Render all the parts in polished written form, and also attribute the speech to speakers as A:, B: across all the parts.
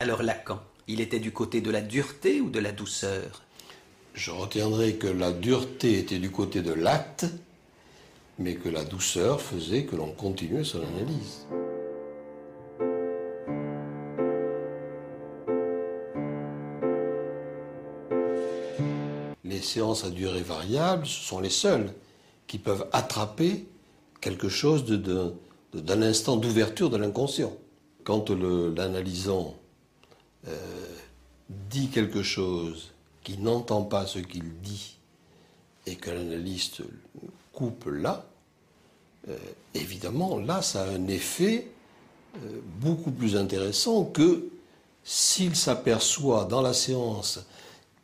A: Alors Lacan, il était du côté de la dureté ou de la douceur?
B: Je retiendrai que la dureté était du côté de l'acte, mais que la douceur faisait que l'on continuait son analyse. Les séances à durée variable, ce sont les seules qui peuvent attraper quelque chose d'un instant d'ouverture de l'inconscient. Quand l'analysant dit quelque chose qui n'entend pas ce qu'il dit et que l'analyste coupe là, évidemment, là, ça a un effet beaucoup plus intéressant que s'il s'aperçoit dans la séance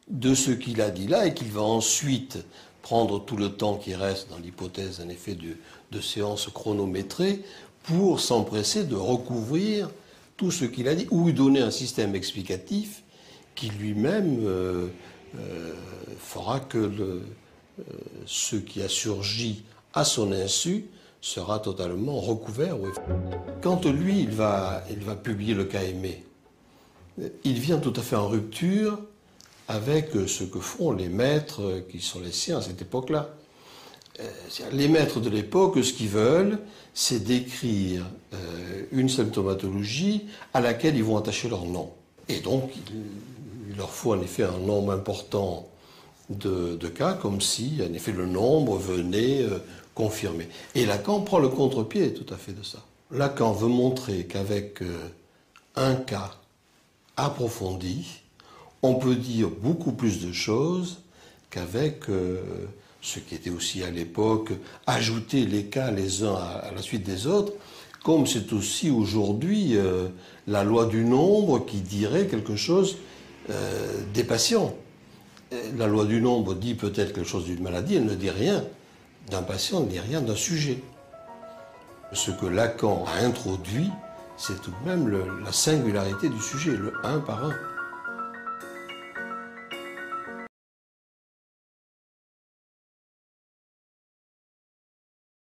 B: de ce qu'il a dit là et qu'il va ensuite prendre tout le temps qui reste dans l'hypothèse d'un effet de séance chronométrée pour s'empresser de recouvrir tout ce qu'il a dit ou lui donner un système explicatif qui lui-même fera que ce qui a surgi à son insu sera totalement recouvert. Quand lui, il va publier le cas aimé, il vient tout à fait en rupture avec ce que font les maîtres qui sont les siens à cette époque-là. Les maîtres de l'époque, ce qu'ils veulent, c'est décrire une symptomatologie à laquelle ils vont attacher leur nom. Et donc, il leur faut en effet un nombre important de cas, comme si, en effet, le nombre venait confirmer. Et Lacan prend le contre-pied tout à fait de ça. Lacan veut montrer qu'avec un cas approfondi, on peut dire beaucoup plus de choses qu'avec ce qui était aussi à l'époque, ajouter les cas les uns à la suite des autres, comme c'est aussi aujourd'hui la loi du nombre qui dirait quelque chose des patients. La loi du nombre dit peut-être quelque chose d'une maladie, elle ne dit rien d'un patient, elle ne dit rien d'un sujet. Ce que Lacan a introduit, c'est tout de même la singularité du sujet, le un par un.